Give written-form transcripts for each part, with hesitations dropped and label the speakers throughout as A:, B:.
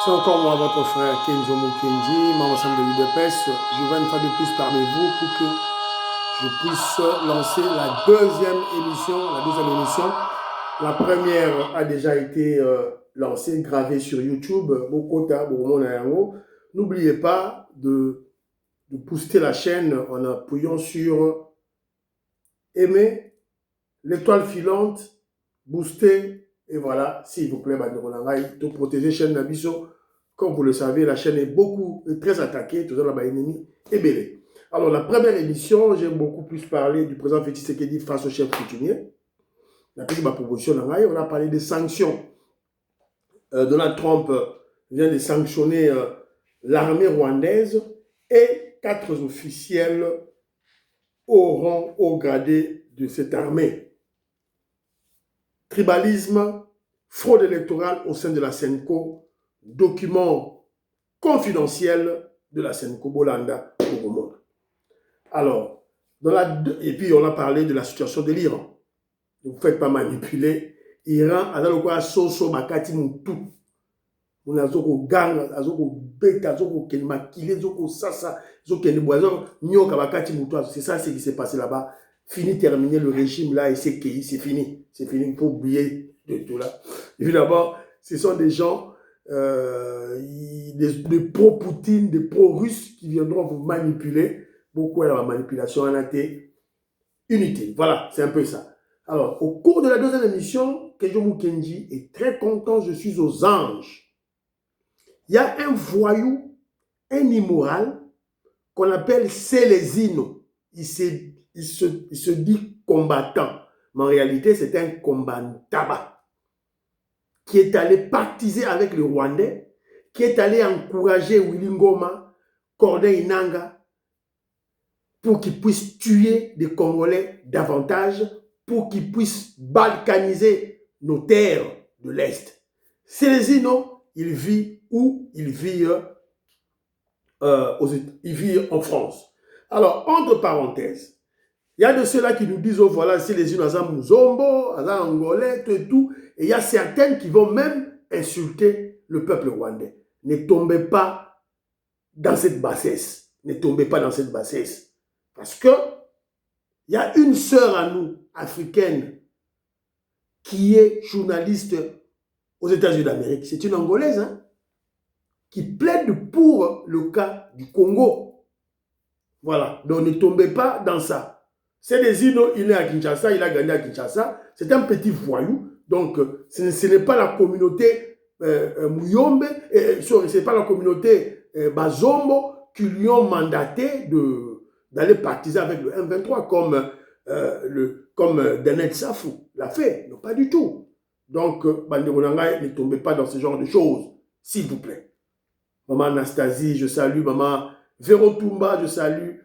A: C'est encore moi, votre frère Kenzo Mukenji, membre ensemble de l'UDPS. Je viens une fois de plus parmi vous pour que je puisse lancer la deuxième émission. La première a déjà été lancée, gravée sur YouTube. N'oubliez pas de booster la chaîne en appuyant sur aimer, l'étoile filante, booster. Et voilà, s'il vous plaît, de protéger la chaîne Nabiso. Comme vous le savez, la chaîne est très attaquée, tout dans ennemi et belé. Alors, la première émission, j'ai beaucoup plus parlé du président Félix Tshisekedi face au chef coutumier. La ma proposition, on a parlé des sanctions. Donald Trump vient de sanctionner l'armée rwandaise et 4 officiels au rang, au gradé de cette armée. Tribalisme, fraude électorale au sein de la SENCO, document confidentiel de la SENCO Bolanda au monde. Alors, et puis on a parlé de la situation de l'Iran. Ne vous faites pas manipuler. Iran a dans le soso makati mutu. On a zoko gang, azoko beta, azoko kelmakile, azoko sasa, azoko kelboison, nyoka makati mutu. C'est ça ce qui s'est passé là-bas. Fini, terminé le régime là et c'est fini. C'est fini, il faut oublier de tout là. Évidemment, ce sont des gens, des pro-Poutine, des pro-Russes qui viendront vous manipuler. Beaucoup à la manipulation en été inutile. Voilà, c'est un peu ça. Alors, au cours de la deuxième émission, Kenzo Mukenji est très content, je suis aux anges. Il y a un voyou, un immoral, qu'on appelle Célésino. Il se dit combattant. Mais en réalité, c'est un combattant qui est allé pactiser avec le Rwandais, qui est allé encourager Willy Ngoma, Corneille Nangaa, pour qu'ils puissent tuer des Congolais davantage, pour qu'ils puissent balkaniser nos terres de l'Est. Célésino, il vit où? Il vit en France. Alors, entre parenthèses, il y a de ceux-là qui nous disent, oh voilà, Célésino, Azam Muzombo, Azam Angolais, tout, et il y a certaines qui vont même insulter le peuple rwandais. Ne tombez pas dans cette bassesse. Ne tombez pas dans cette bassesse. Parce que il y a une sœur à nous, africaine, qui est journaliste aux États-Unis d'Amérique. C'est une Angolaise, hein, qui plaide pour le cas du Congo. Voilà. Donc ne tombez pas dans ça. Célésino, il est à Kinshasa, il a gagné à Kinshasa. C'est un petit voyou. Donc, ce n'est pas la communauté Muyombe, ce n'est pas la communauté Bazombo qui lui ont mandaté d'aller partiser avec le M23 comme Danet Safou l'a fait. Non, pas du tout. Donc, Banderonanga, ne tombez pas dans ce genre de choses, s'il vous plaît. Maman Anastasie, je salue. Maman Véro Toumba, je salue.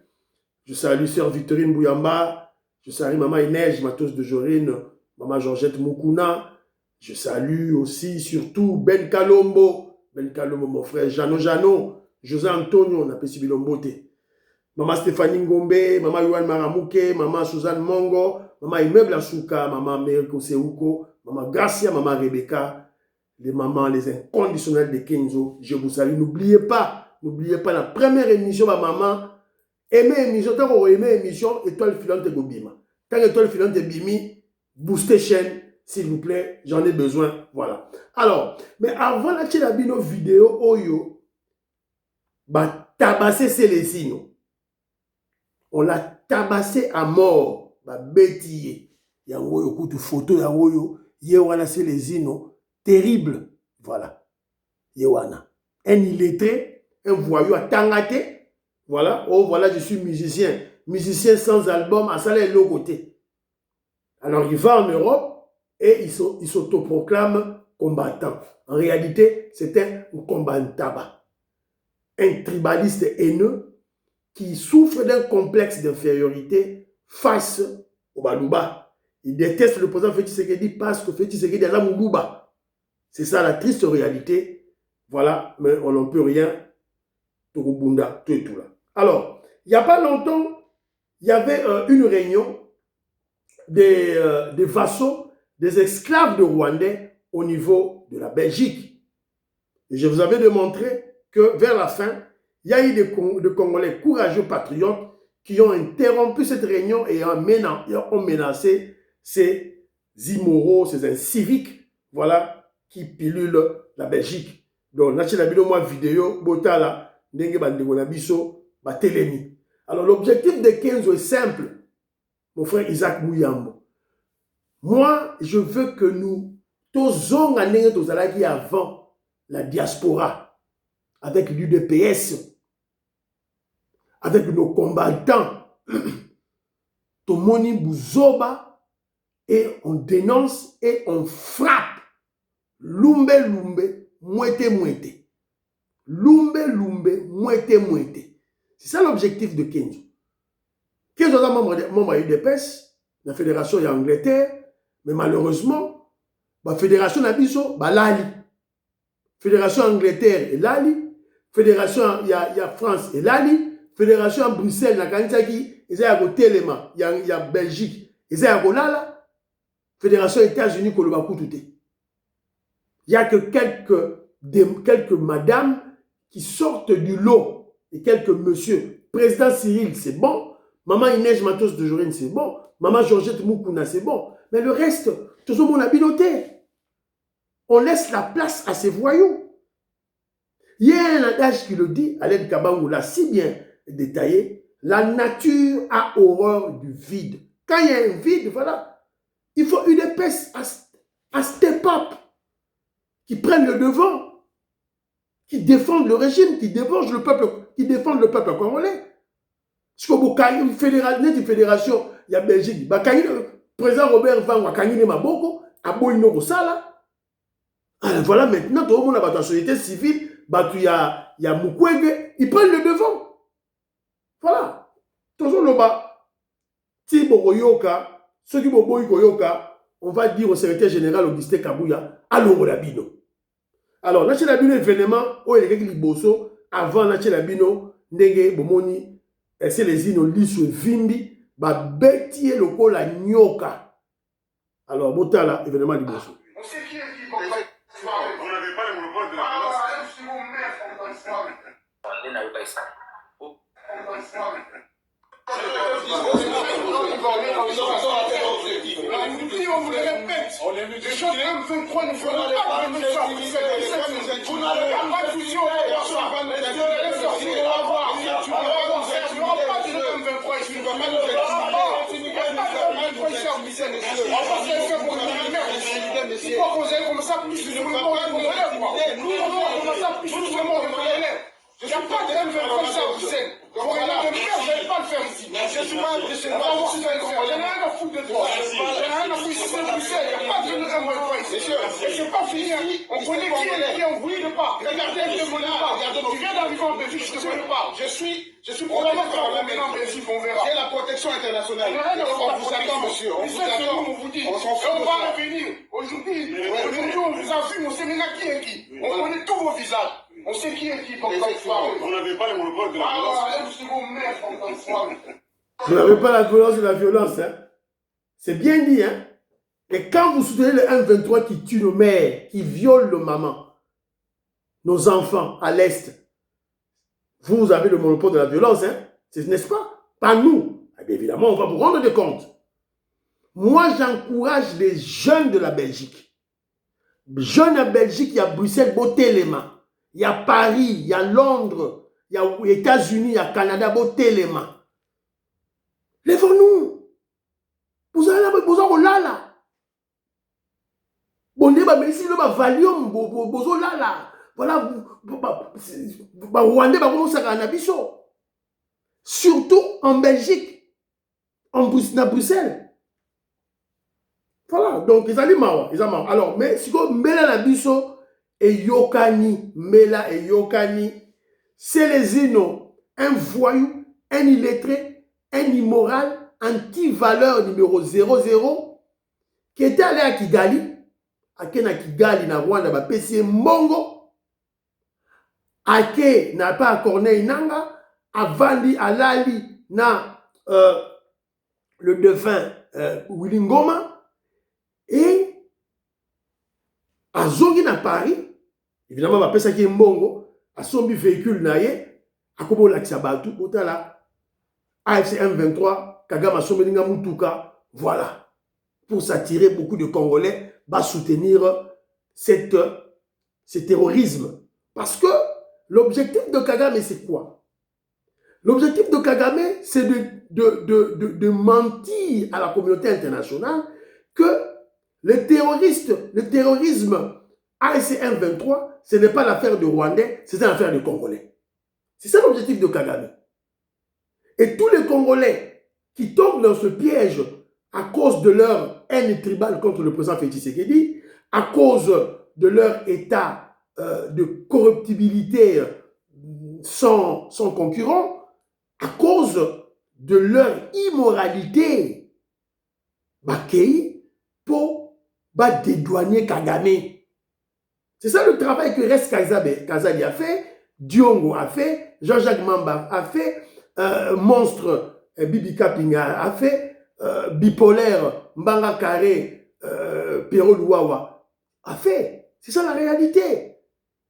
A: Je salue Sœur Victorine Bouyamba. Je salue Maman Inès Matos de Jorine. Maman Georgette Moukouna. Je salue aussi, surtout, Ben Kalombo. Ben Kalombo, mon frère Jano. José Antonio, on appelle Sibilombote. Maman Stéphanie Ngombe, Maman Yohan Maramouke, Maman Suzanne Mongo, Maman Immeuble Asuka, Maman Meriko Seuko, Maman Gracia, Maman Rebecca, les mamans, les inconditionnels de Kenzo, je vous salue. N'oubliez pas la première émission, ma maman, aimez émission, tant qu'on aimez émission, étoile filante et Gobima. Tant étoile filante et Bimi, boostez chaîne, s'il vous plaît, j'en ai besoin, voilà. Alors, mais avant la Tchelabino vidéo, Oyo, bah, tabasser Célésino. On l'a tabassé à mort. Bah, bétillé. Yango yo kutu photo yango yo. Yewana Célésino. Terrible. Voilà. Yewana. Un illettré, un voyou à Tangaté. Voilà. Oh, voilà, je suis musicien. Musicien sans album, à ça, l'autre côté. Alors, il va en Europe et il s'autoproclame combattant. En réalité, c'était un combattant. Un tribaliste haineux qui souffre d'un complexe d'infériorité face au Balouba. Il déteste le président Félix Tshisekedi parce que Félix Tshisekedi est là Moulouba. C'est ça la triste réalité. Voilà, mais on n'en peut rien. Togobunda, tout et tout là. Alors, il n'y a pas longtemps, il y avait une réunion des vassaux, des esclaves de Rwandais au niveau de la Belgique. Et je vous avais démontré que vers la fin, il y a eu des Congolais courageux patriotes qui ont interrompu cette réunion et ont menacé ces immoraux, ces inciviques, voilà, qui pilulent la Belgique. Donc, nachi la bino moi vidéo, botala, ndenge bandeko na biso, batelemi. Alors, l'objectif de Kenzo est simple, mon frère Isaac Mouyambo. Moi, je veux que nous, tous avant la diaspora, avec l'UDPS, avec nos combattants, Tomoni Bouzoba, et on dénonce et on frappe. Lumbe, lumbe, mouete, mouete. Lumbe, lumbe, mouete, mouete. C'est ça l'objectif de Kenzo. Kenzo est membre de l'UDPS, la fédération est Angleterre, mais malheureusement, la fédération Nabiso, lali. Fédération Angleterre et lali. Fédération il y a France et lali. Fédération Bruxelles, la Kanzaki, il y a Téléma, il y a Belgique, il y a Lala. Fédération États-Unis, il n'y a que quelques madames qui sortent du lot et quelques messieurs. Président Cyril, c'est bon. Maman Inès Matos de Jorine, c'est bon. Maman Georgette Moukouna, c'est bon. Mais le reste, tout le monde a piloté. On laisse la place à ces voyous. Il y a un adage qui le dit, Alain Kabangou l'a si bien détaillé, la nature a horreur du vide. Quand il y a un vide, voilà, il faut une épaisse à step up, qui prennent le devant, qui défendent le régime, qui défendent le peuple congolais. Parce que une fédération, il y a Belgique, le président Robert Van Wakangine Maboko, à Boino Sala. Voilà, maintenant, tout le monde a la société civile, il y a Mukwege, ils prennent le devant. Voilà. Toujours le bas. Si Bogoyoka, ceux qui Bogoyoka, on va dire au secrétaire général Augustin Kabouya, allons la bino. Alors, là, chez la bino événement, où il y a quelques bosso, avant là, chez la bino, ndenge, bomoni, c'est les ino lisu vimbi, beti le col la nyoka. Alors, botala, événement du bosso. On sait qui est qui, on n'avait pas le monopole de la violence. On vous le répète, les gens M23 ne feront pas de ça. Vous n'avez pas de fusion. Je ne suis pas de M23 ça, vous savez. Vous n'allez pas le faire ici. Je suis pas impressionné. Je n'ai rien à foutre de toi. Je n'ai rien à foutre ici. Il n'y a pas de M23 ici. Et c'est pas fini. On connaît qui est qui, on ne brille pas. Regardez, je ne connais pas. Tu viens d'arriver en Belgique, je ne te connais pas. Je suis probablement maintenant en Belgique, on verra. J'ai la protection internationale. On vous attend, monsieur. On vous attend. On vous dit. On va revenir. Aujourd'hui, on vous a vu, on sait maintenant qui est qui. On connaît tous vos visages. On sait qui est qui, comme ça. Vous n'avez pas le monopole de la violence. Vous n'avez pas la violence de la violence, hein. C'est bien dit, hein. Et quand vous soutenez le M23 qui tue nos mères, qui viole nos mamans, nos enfants à l'Est, vous avez le monopole de la violence, hein. N'est-ce pas? Pas nous. Eh bien, évidemment, on va vous rendre des comptes. Moi, j'encourage les jeunes de la Belgique. Jeunes à Belgique, il y a Bruxelles, Botelema. Il y a Paris, il y a Londres, il y a États-Unis, il y a Canada, Botelema. Lèvons-nous. Vous avez là. Bon, mais si le Valium, vous là. Voilà, Rwandais, surtout en Belgique, en Bruxelles. Voilà, donc ils allaient marre. Alors, mais si vous mettez la biso et Yokani, Mela et Yokani, c'est les ino, un voyou, un illettré, un immoral, anti-valeur numéro 00, qui était allé à Kigali, à Kigali, na Rwanda, ba PC Mongo, Ake n'a pas à Corneille Nanga, Avali Alali na le défunt Willy Ngoma, et à Zongi na Paris, Évidemment, va penser qu'il y a un bongo, à son véhicule naïe, à comment l'accès à Batou, là, AFC M23, Kagame a Somelinga Mutuka, voilà, pour s'attirer beaucoup de Congolais, va soutenir ce terrorisme. Parce que l'objectif de Kagame, c'est quoi? L'objectif de Kagame, c'est de mentir à la communauté internationale que le terrorisme AFC M23, ce n'est pas l'affaire de Rwandais, c'est l'affaire de Congolais. C'est ça l'objectif de Kagame. Et tous les Congolais qui tombent dans ce piège à cause de leur haine tribale contre le président Félix Tshisekedi, à cause de leur état de corruptibilité sans concurrent, à cause de leur immoralité, Bakei pour dédouaner Kagame. C'est ça le travail que Res Kazali a fait, Diongo a fait, Jean-Jacques Mamba a fait, Monstre Bibi Kapinga a fait, Bipolaire Mbanga Kare Pierrot Louawa a fait. C'est ça la réalité.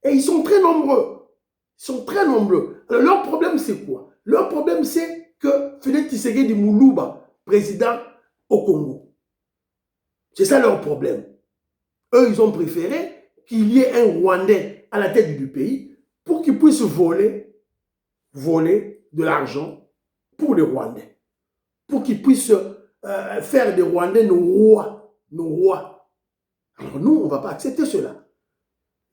A: Et ils sont très nombreux. Ils sont très nombreux. Alors, leur problème, c'est quoi? Leur problème, c'est que Félix Tshisekedi Moulouba, président au Congo. C'est ça leur problème. Eux, ils ont préféré qu'il y ait un Rwandais à la tête du pays pour qu'il puisse voler de l'argent pour les Rwandais. Pour qu'ils puissent faire des Rwandais nos rois. Alors nous, on ne va pas accepter cela.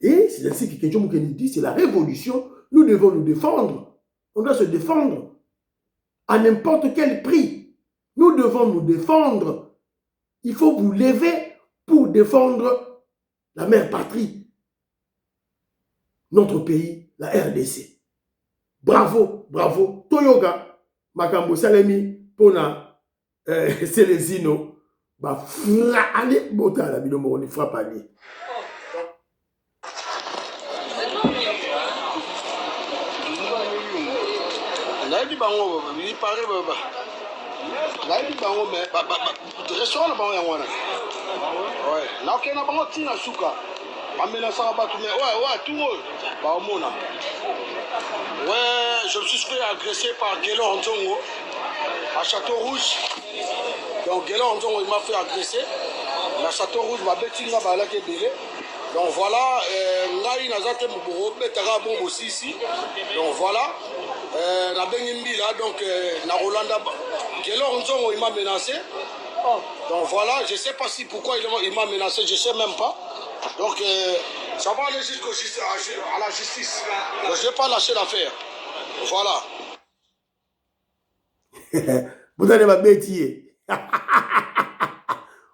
A: Et c'est ainsi que Kenjo Moukeni dit, c'est la révolution, nous devons nous défendre. On doit se défendre à n'importe quel prix. Nous devons nous défendre. Il faut vous lever pour défendre la mère patrie, notre pays, la RDC. Bravo, bravo. Toyoga, Makambo Salemi, Pona, Célésino, allez, Botala, Bilomo, on y frappe à lui.
B: Bango, il paraît, là, il bango, mais restaurant, ouais, là, ok, na bango, tina souka, amena ça, ouais, tout le monde, ouais, je me suis fait agresser par Guélo Nzongo à Château Rouge. Donc Guélo Nzongo, il m'a fait agresser. La Château Rouge m'a bêti, il m'a balaki belé. Donc voilà, Ngai Nazate Mouboro, Betara Bombo aussi ici. Donc voilà. Na Bengimbi là, donc na Rolanda Guélo Nzongo il m'a menacé. Donc voilà, je ne sais pas si pourquoi il m'a menacé, je ne sais même pas. Donc ça va aller à la justice. Donc, je ne vais pas lâcher l'affaire. Voilà.
A: Vous allez m'abêtir.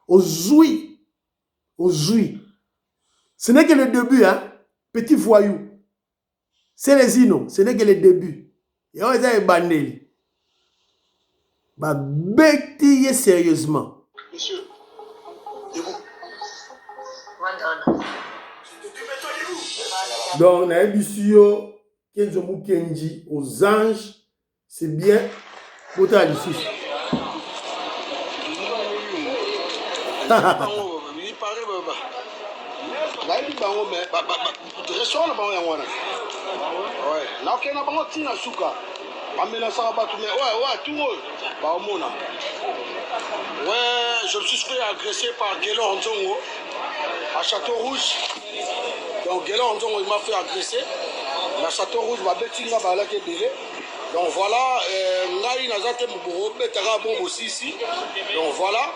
A: Aujourd'hui. Ce n'est que le début, hein. Petit voyou. C'est les inos, ce n'est que le début. Et on est bandé. Bah, bêtiller sérieusement.
B: Monsieur, debout.
A: Donc, on a un bisio, Kenzo Mukendi, aux anges, c'est bien. Pour ta justice.
B: Il paraît, là, il bango, mais restaurant, ouais, là, ok, na bango, tina souka. Amena ça, ouais, tout le monde, ouais, je me suis fait agresser par Guélo Nzongo à Château Rouge. Donc Guélo Nzongo, il m'a fait agresser. La Château Rouge m'a bêti, il m'a balaki belé. Donc voilà, Ngai Nazate Mouboro, Betara Bombo aussi ici. Donc voilà,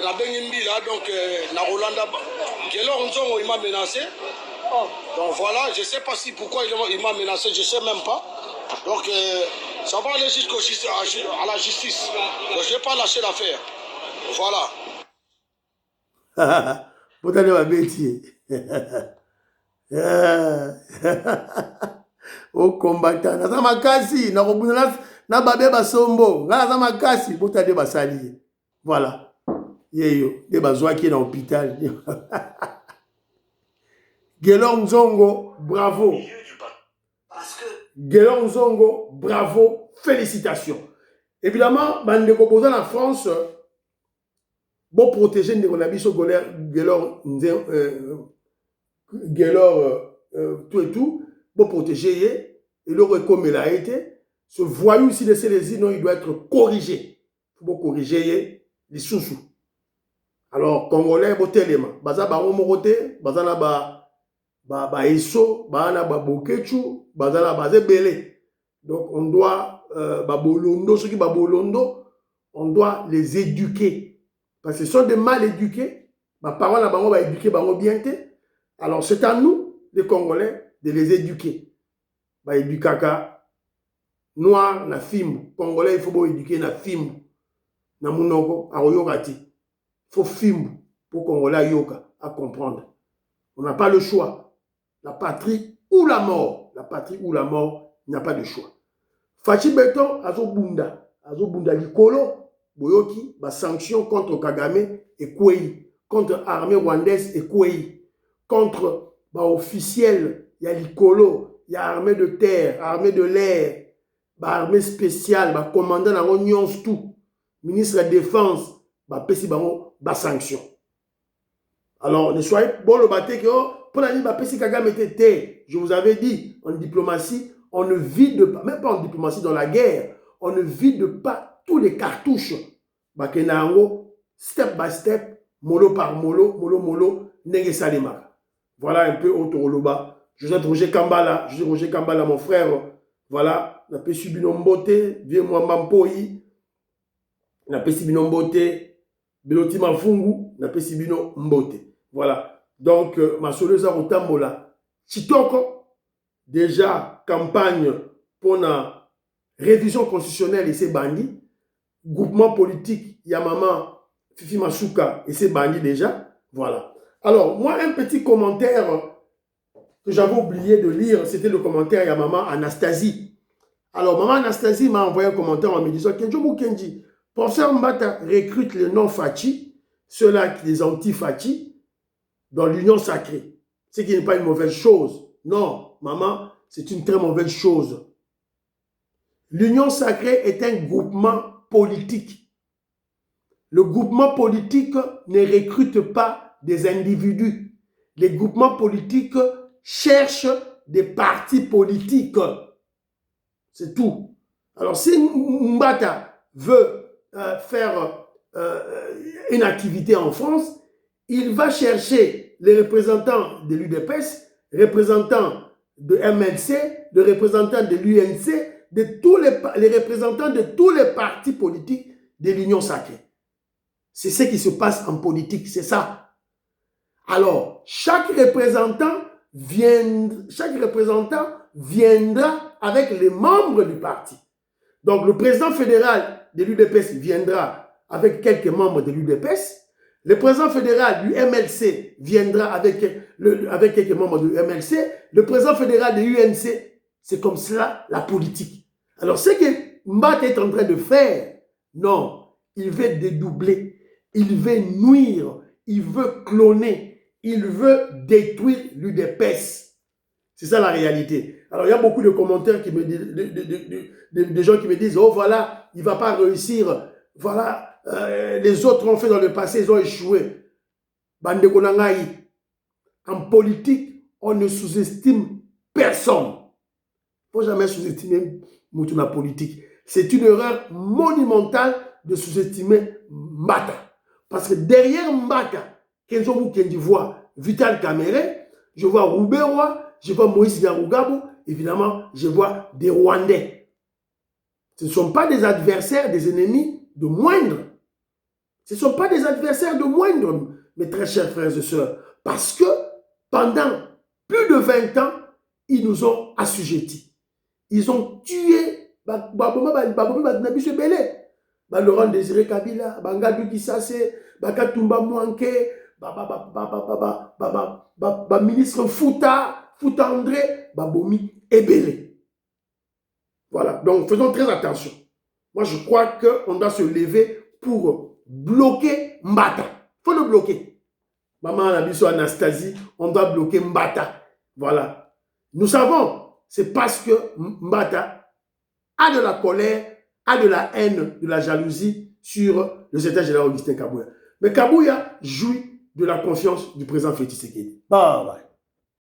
B: na Bengimbi là, donc na Rolanda Guélo Nzongo, il m'a menacé. Donc voilà, je ne sais pas si pourquoi il m'a menacé, je ne sais même pas. Donc ça va aller à la justice. Donc je ne vais pas lâcher l'affaire. Voilà.
A: Vous allez m'abêtir. Au combattant, naza makasi, na kobuna na babe basombo, naza makasi, botade basali. Voilà. Yeyo, de bazwa qui est dans l'hôpital. Guélo Nzongo, bravo. Guélo Nzongo, bravo, félicitations. Évidemment, bande composant en France, bon protéger Ndeko Nabiso Guélo tout et tout, pour protéger, et le comme il a été, ce voyou ici de Sélésie, non, il doit être corrigé. Il faut corriger les sous-sous. Alors, Congolais, botelema, baza ba omorote, baza na ba eso, ba bokechu, baza na bazé belé. Donc, on doit, babolondo, ceux qui babolondo, on doit les éduquer. Parce que ce sont des mal éduqués. Ma parole, on va éduquer, bien. Alors, c'est à nous, les Congolais, de les éduquer. Ba édukaka, noir, na film. Congolais, il faut éduquer na film. Na munoko, a royokati. Il faut film pour Congolais yoka à comprendre. On n'a pas le choix. La patrie ou la mort. La patrie ou la mort, il n'y a pas de choix. Fachi Beton, Azobunda Likolo, Boyoki, ba sanction contre Kagame et Kouei, contre l'armée rwandaise et Kouei, contre ba officiel, il y a Likolo, il y a armée de terre, armée de l'air, ba armée spéciale, ba commandant dans l'Union tout, ministre de la Défense, ba pesi bango ba sanction. Alors, ne soyez bon le bâté que pour la ligne ba pesi Kagame était terre. Je vous avais dit, en diplomatie, on ne vide pas, même pas en diplomatie, dans la guerre, on ne vide pas tous les cartouches. Bakenango, step by step, molo par molo, molo, nege salema. Voilà un peu Otoroba. Je suis Roger Kambala, mon frère. Voilà, na pe subino mbote, vieux moi Mampoi, na pe subino mbote, Beloti Mafungu, na pe subino mbote. Voilà. Donc, ma soleuse Rotambola, Chitoko, déjà, campagne pour la révision constitutionnelle et ses bandits, groupement politique, Yamama, Fifi Masuka et ses bandits déjà, voilà. Alors, moi, un petit commentaire que j'avais oublié de lire, c'était le commentaire Yamama Anastasie. Alors, maman Anastasie m'a envoyé un commentaire en me disant, Kenjo Mukendi, professeur Mbata recrute les non-Fachi, ceux-là, les anti-Fachi, dans l'union sacrée. Ce qui n'est pas une mauvaise chose. Non, maman, c'est une très mauvaise chose. L'union sacrée est un groupement politique. Le groupement politique ne recrute pas des individus. Les groupements politiques cherchent des partis politiques. C'est tout. Alors, si Mbata veut faire une activité en France, il va chercher les représentants de l'UDPS, représentants de MLC, de représentants de l'UNC, de tous les représentants de tous les partis politiques de l'Union sacrée. C'est ce qui se passe en politique, c'est ça. Alors, chaque représentant viendra avec les membres du parti. Donc, le président fédéral de l'UDPS viendra avec quelques membres de l'UDPS. Le président fédéral du MLC viendra avec quelques membres du MLC. Le président fédéral de l'UNC, c'est comme cela la politique. Alors, ce que Mbata est en train de faire, non, il veut dédoubler, il veut nuire, il veut cloner, il veut détruire l'UDPS. C'est ça la réalité. Alors, il y a beaucoup de commentaires qui me disent, des gens qui me disent, oh voilà, il ne va pas réussir, voilà. Les autres ont fait dans le passé, ils ont échoué. Bande Konangaï. En politique, on ne sous-estime personne. Il ne faut jamais sous-estimer la politique. C'est une erreur monumentale de sous-estimer Mbata. Parce que derrière Mbata, Kenzo Mukendi voit Vital Kamerhe, je vois Rouberois, je vois Moïse Garugabo, évidemment, je vois des Rwandais. Ce ne sont pas des adversaires, des ennemis de moindre. Ce ne sont pas des adversaires de moindre, mes très chers frères et sœurs, parce que pendant plus de 20 ans, ils nous ont assujettis. Ils ont tué Laurent Désiré Kabila, Bangadou Kissase, Bakatumba Mouanke, ministre Fouta André, Babomi Ebele. Voilà, donc faisons très attention. Moi, je crois qu'on doit se lever pour bloquer Mbata. Il faut le bloquer. Maman Anabiso Anastasie, on doit bloquer Mbata. Voilà. Nous savons, c'est parce que Mbata a de la colère, a de la haine, de la jalousie sur le secrétaire général Augustin Kabouya. Mais Kabouya jouit de la confiance du président Félix Tshisekedi. Bye bye.